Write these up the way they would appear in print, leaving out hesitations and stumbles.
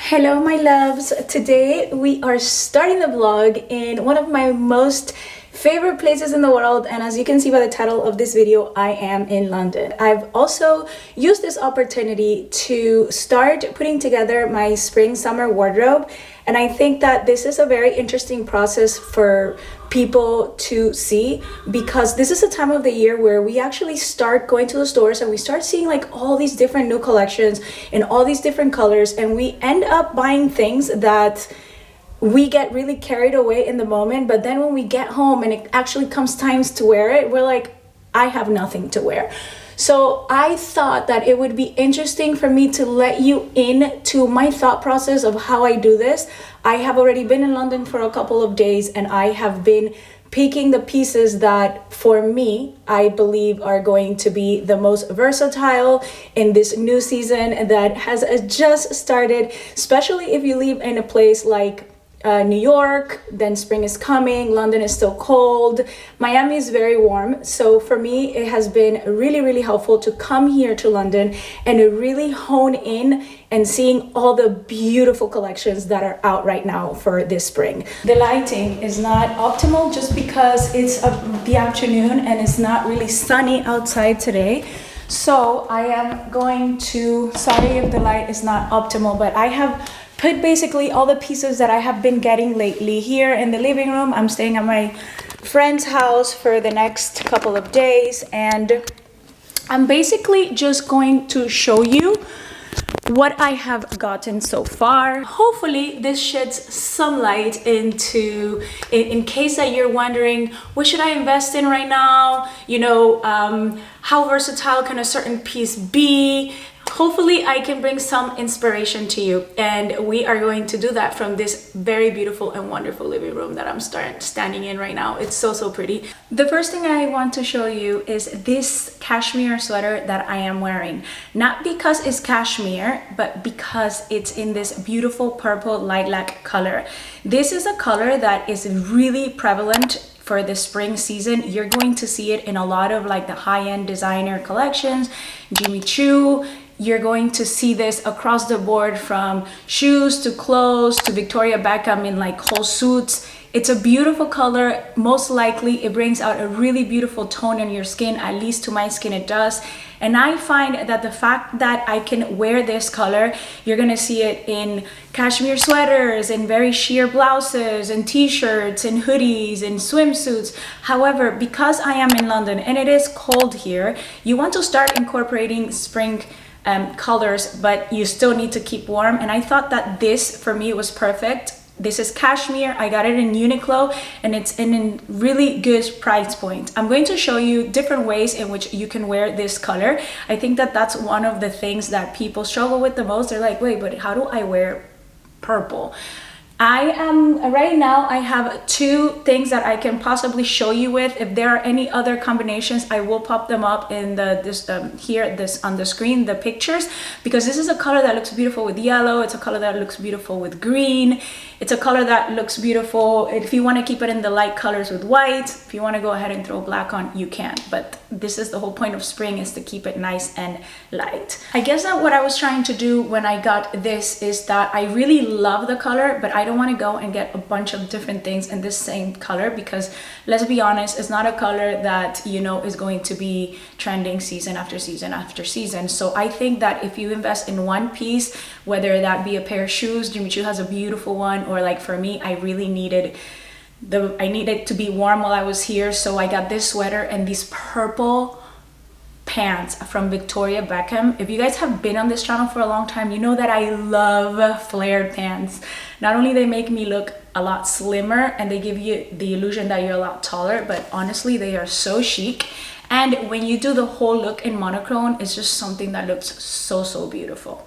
Hello my loves, today we are starting the vlog in one of my most favorite places in the world, and as you can see by the title of this video, I am in London. I've also used this opportunity to start putting together my spring summer wardrobe, and I think that this is a very interesting process for people to see because this is a time of the year where we actually start going to the stores and we start seeing like all these different new collections in all these different colors, and we end up buying things that we get really carried away in the moment, but then when we get home and it actually comes times to wear it, we're like, I have nothing to wear. So I thought that it would be interesting for me to let you into my thought process of how I do this. I have already been in London for a couple of days and I have been picking the pieces that for me I believe are going to be the most versatile in this new season that has just started, especially if you live in a place like New York. Then spring is coming, London is still cold, Miami is very warm. So for me it has been really helpful to come here to London and to really hone in and seeing all the beautiful collections that are out right now for this spring. The lighting is not optimal just because it's the afternoon and it's not really sunny outside today. So I am going to, sorry if the light is not optimal, but I have put basically all the pieces that I have been getting lately here in the living room. I'm staying at my friend's house for the next couple of days, and I'm basically just going to show you what I have gotten so far. Hopefully this sheds some light into, in case that you're wondering, what should I invest in right now? You know, how versatile can a certain piece be? Hopefully I can bring some inspiration to you, and we are going to do that from this very beautiful and wonderful living room that I'm standing in right now. It's so pretty. The first thing I want to show you is this cashmere sweater that I am wearing. Not because it's cashmere, but because it's in this beautiful purple lilac color. This is a color that is really prevalent for the spring season. You're going to see it in a lot of like the high-end designer collections, Jimmy Choo. You're going to see this across the board, from shoes to clothes to Victoria Beckham in like whole suits. It's a beautiful color. Most likely it brings out a really beautiful tone in your skin, at least to my skin it does. And I find that the fact that I can wear this color, you're gonna see it in cashmere sweaters and very sheer blouses and t-shirts and hoodies and swimsuits. However, because I am in London and it is cold here, you want to start incorporating spring colors, but you still need to keep warm. And I thought that this for me was perfect. This is cashmere. I got it in Uniqlo and it's in a really good price point. I'm going to show you different ways in which you can wear this color. I think that that's one of the things that people struggle with the most. They're like, wait, but how do I wear purple? Right now I have two things that I can possibly show you with. If there are any other combinations, I will pop them up in this on the screen, the pictures, because this is a color that looks beautiful with yellow. It's a color that looks beautiful with green. It's a color that looks beautiful if you want to keep it in the light colors with white. If you want to go ahead and throw black on, you can, but this is the whole point of spring, is to keep it nice and light. I guess that what I was trying to do when I got this is that I really love the color, but I don't want to go and get a bunch of different things in this same color, because let's be honest, it's not a color that, you know, is going to be trending season after season after season. So I think that if you invest in one piece, whether that be a pair of shoes, Jimmy Choo has a beautiful one, or like for me, I really needed to be warm while I was here, so I got this sweater and these purple pants from Victoria Beckham. If you guys have been on this channel for a long time, you know that I love flared pants. Not only they make me look a lot slimmer and they give you the illusion that you're a lot taller, but honestly they are so chic, and when you do the whole look in monochrome, it's just something that looks so beautiful.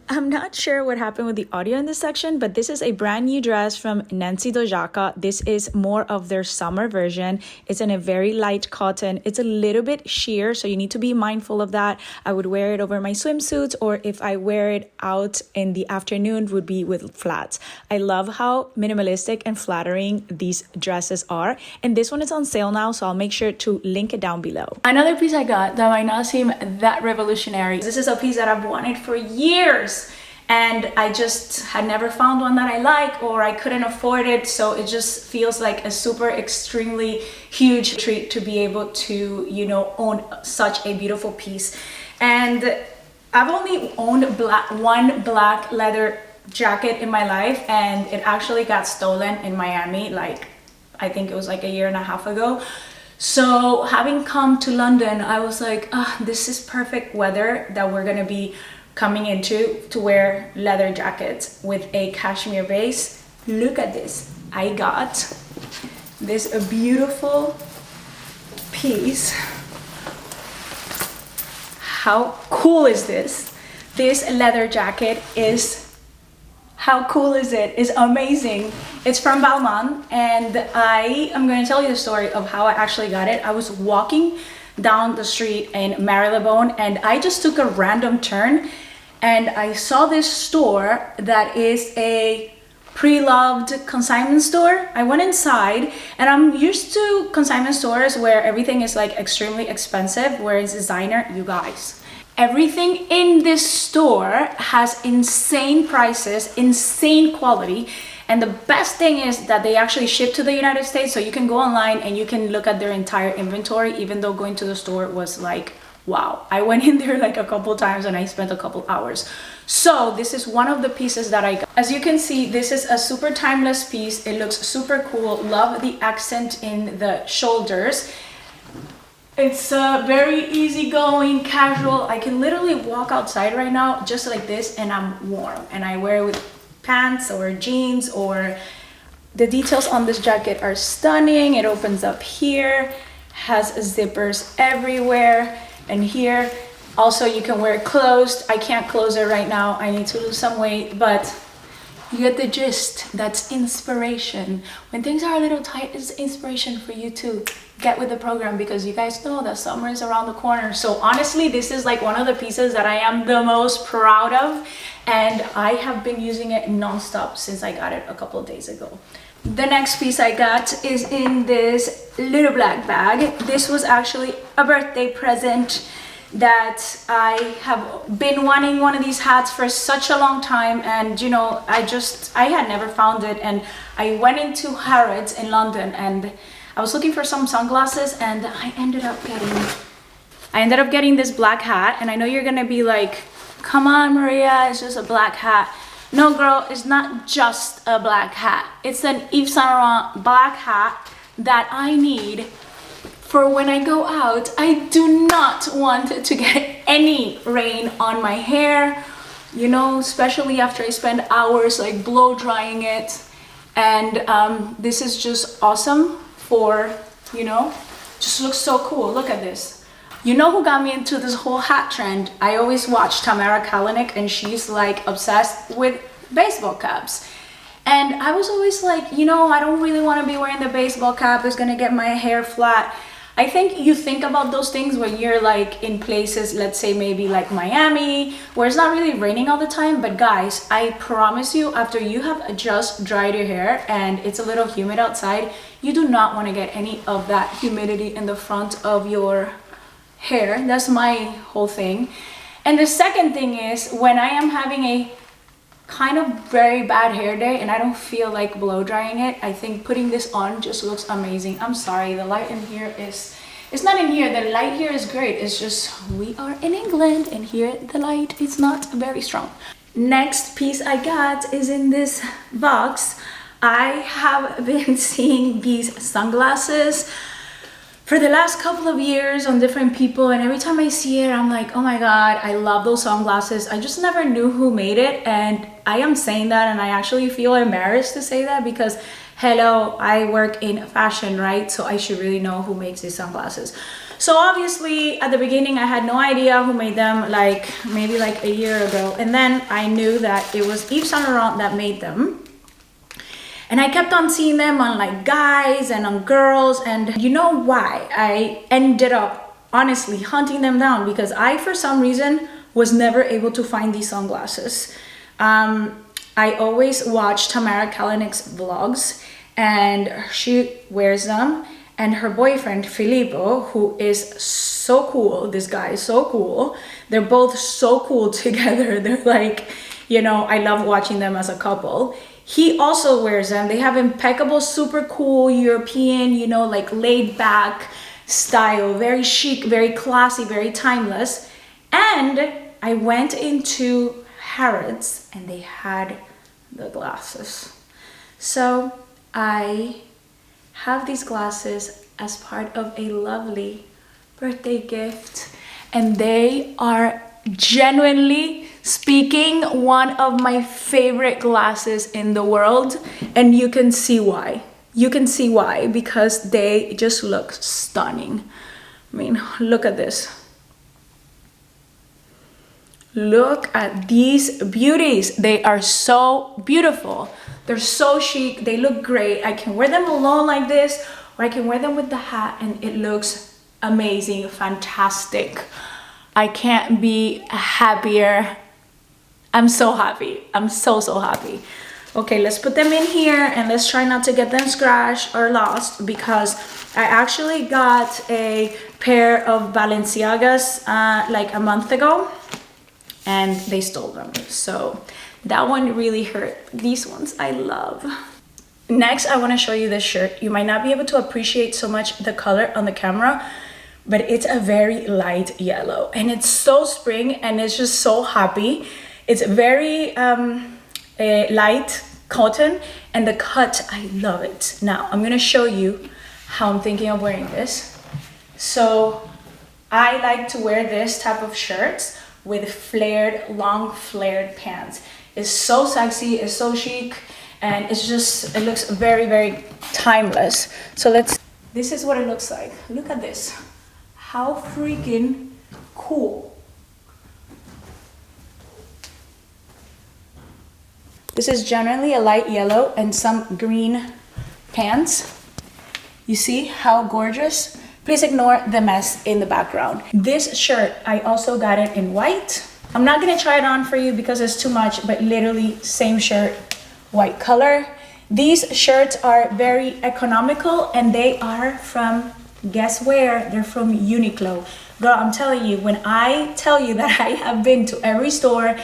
I'm not sure what happened with the audio in this section, but this is a brand new dress from Nancy Dojaka. This is more of their summer version. It's in a very light cotton. It's a little bit sheer, so you need to be mindful of that. I would wear it over my swimsuits, or if I wear it out in the afternoon, would be with flats. I love how minimalistic and flattering these dresses are, and this one is on sale now, so I'll make sure to link it down below. Another piece I got that might not seem that revolutionary. This is a piece that I've wanted for years, and I just had never found one that I like, or I couldn't afford it. So it just feels like a super extremely huge treat to be able to, you know, own such a beautiful piece. And I've only owned one black leather jacket in my life, and it actually got stolen in Miami, like I think it was like a year and a half ago. So having come to London, I was like, this is perfect weather that we're gonna be coming into to wear leather jackets with a cashmere base. Look at this. I got this a beautiful piece. How cool is this? This leather jacket is, how cool is it? It's amazing. It's from Balmain, and I am going to tell you the story of how I actually got it. I was walking down the street in Marylebone, and I just took a random turn, and I saw this store that is a pre-loved consignment store. I went inside, and I'm used to consignment stores where everything is like extremely expensive, where it's designer. You guys, everything in this store has insane prices, insane quality, and the best thing is that they actually ship to the United States, so you can go online and you can look at their entire inventory, even though going to the store was like, wow. I went in there like a couple times and I spent a couple hours. So this is one of the pieces that I got. As you can see, this is a super timeless piece. It looks super cool. Love the accent in the shoulders. It's very easygoing, casual. I can literally walk outside right now just like this and I'm warm, and I wear it with pants or jeans. Or the details on this jacket are stunning. It opens up here, has zippers everywhere, and here also you can wear it closed. I can't close it right now, I need to lose some weight, but you get the gist. That's inspiration. When things are a little tight, it's inspiration for you to get with the program, because you guys know that summer is around the corner. So honestly, this is like one of the pieces that I am the most proud of, and I have been using it non-stop since I got it a couple of days ago. The next piece I got is in this little black bag. This was actually a birthday present that I have been wanting one of these hats for such a long time, and you know, I had never found it, and I went into Harrods in London and I was looking for some sunglasses, and I ended up getting this black hat. And I know you're gonna be like, come on Maria, it's just a black hat. No girl, it's not just a black hat. It's an Yves Saint Laurent black hat that I need for when I go out. I do not want to get any rain on my hair, you know, especially after I spend hours like blow drying it. And this is just awesome for, you know, just looks so cool. Look at this. You know who got me into this whole hat trend? I always watch Tamara Kalanick, and she's like obsessed with baseball caps. And I was always like, you know, I don't really want to be wearing the baseball cap. It's gonna get my hair flat. I think you think about those things when you're like in places, let's say maybe like Miami, where it's not really raining all the time. But guys, I promise you, after you have just dried your hair and it's a little humid outside, you do not want to get any of that humidity in the front of your hair. That's my whole thing. And the second thing is, when I am having a kind of very bad hair day and I don't feel like blow drying it, I think putting this on just looks amazing. I'm sorry, the light in here is, it's not in here, the light here is great, it's just we are in England and here the light is not very strong. Next piece I got is in this box. I have been seeing these sunglasses for the last couple of years on different people, and every time I see it, I'm like, oh my god, I love those sunglasses. I just never knew who made it, and I am saying that and I actually feel embarrassed to say that, because hello, I work in fashion, right? So I should really know who makes these sunglasses. So obviously at the beginning I had no idea who made them, like maybe like a year ago, and then I knew that it was Yves Saint Laurent that made them. And I kept on seeing them on like guys and on girls, and you know why I ended up honestly hunting them down? Because I, for some reason, was never able to find these sunglasses. I always watch Tamara Kalanick's vlogs, and she wears them, and her boyfriend Filippo, who is so cool, this guy is so cool, they're both so cool together. They're like, you know, I love watching them as a couple. He also wears them. They have impeccable, super cool European, you know, like laid back style, very chic, very classy, very timeless. And I went into Harrods and they had the glasses. So I have these glasses as part of a lovely birthday gift, and they are, genuinely speaking, one of my favorite glasses in the world. And you can see why. You can see why, because they just look stunning. I mean, look at this. Look at these beauties. They are so beautiful. They're so chic. They look great. I can wear them alone like this, or I can wear them with the hat, and it looks amazing, fantastic. I can't be happier. I'm so happy. I'm so happy. Okay, let's put them in here and let's try not to get them scratched or lost, because I actually got a pair of Balenciagas like a month ago and they stole them. So that one really hurt. These ones I love. Next, I want to show you this shirt. You might not be able to appreciate so much the color on the camera, but it's a very light yellow and it's so spring and it's just so happy. It's very light cotton, and the cut, I love it. Now I'm gonna show you how I'm thinking of wearing this. So I like to wear this type of shirts with flared, long flared pants. It's so sexy, it's so chic, and it's just, it looks very timeless. So this is what it looks like. Look at this. How freaking cool. This is generally a light yellow and some green pants. You see how gorgeous? Please ignore the mess in the background. This shirt, I also got it in white. I'm not gonna try it on for you because it's too much, but literally same shirt, white color. These shirts are very economical and they are from, guess where? They're from Uniqlo. Girl, I'm telling you, when I tell you that I have been to every store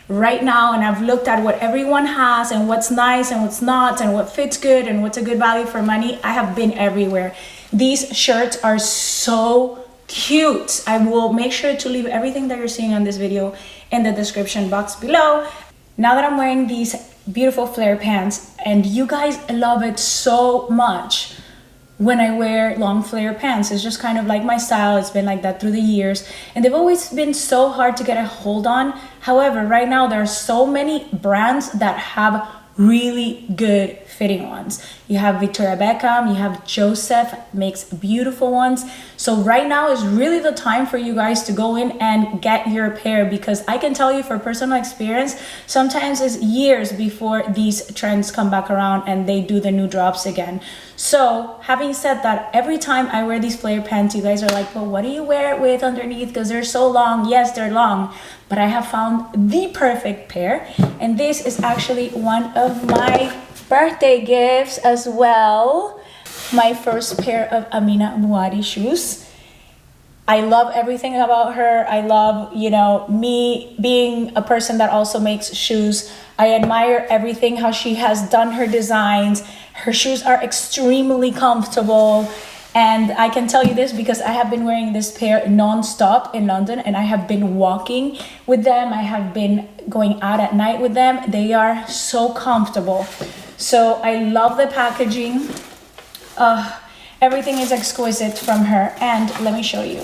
right now and I've looked at what everyone has and what's nice and what's not and what fits good and what's a good value for money, I have been everywhere. These shirts are so cute. I will make sure to leave everything that you're seeing on this video in the description box below. Now that I'm wearing these beautiful flare pants, and you guys love it so much when I wear long flare pants. It's just kind of like my style. It's been like that through the years, and they've always been so hard to get a hold on. However, right now there are so many brands that have really good fitting ones. You have Victoria Beckham, you have Joseph, makes beautiful ones. So right now is really the time for you guys to go in and get your pair, because I can tell you for personal experience, sometimes it's years before these trends come back around and they do the new drops again. So having said that, every time I wear these flare pants, you guys are like, well, what do you wear it with underneath? Because they're so long. Yes, they're long, but I have found the perfect pair, and this is actually one of my birthday gifts as well. My first pair of Amina Muaddi shoes. I love everything about her. I love, you know, me being a person that also makes shoes. I admire everything, how she has done her designs. Her shoes are extremely comfortable. And I can tell you this because I have been wearing this pair non-stop in London, and I have been walking with them. I have been going out at night with them. They are so comfortable. So I love the packaging. Everything is exquisite from her. And let me show you.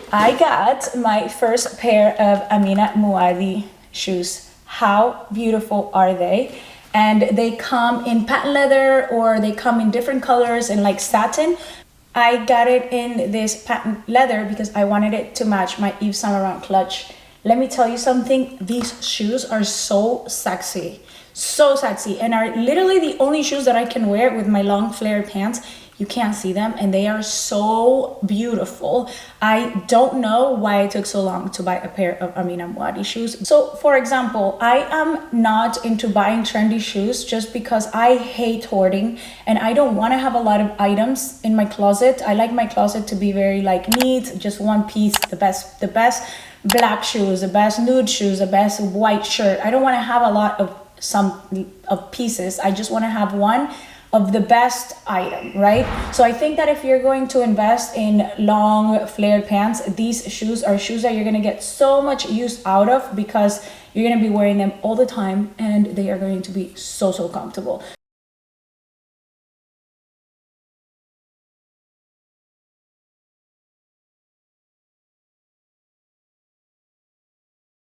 I got my first pair of Amina Muaddi shoes. How beautiful are they? And they come in patent leather, or they come in different colors and like satin. I got it in this patent leather because I wanted it to match my Yves Saint Laurent clutch. Let me tell you something, these shoes are so sexy, and are literally the only shoes that I can wear with my long flare pants. You can't see them, and they are so beautiful. I don't know why it took so long to buy a pair of Amina Muaddi shoes. So for example, I am not into buying trendy shoes just because I hate hoarding and I don't want to have a lot of items in my closet. I like my closet to be very like neat, just one piece, the best black shoes, the best nude shoes, the best white shirt. I don't want to have a lot of pieces. I just want to have one of the best item, right? So I think that if you're going to invest in long flared pants, these shoes are shoes that you're going to get so much use out of because you're going to be wearing them all the time and they are going to be so comfortable.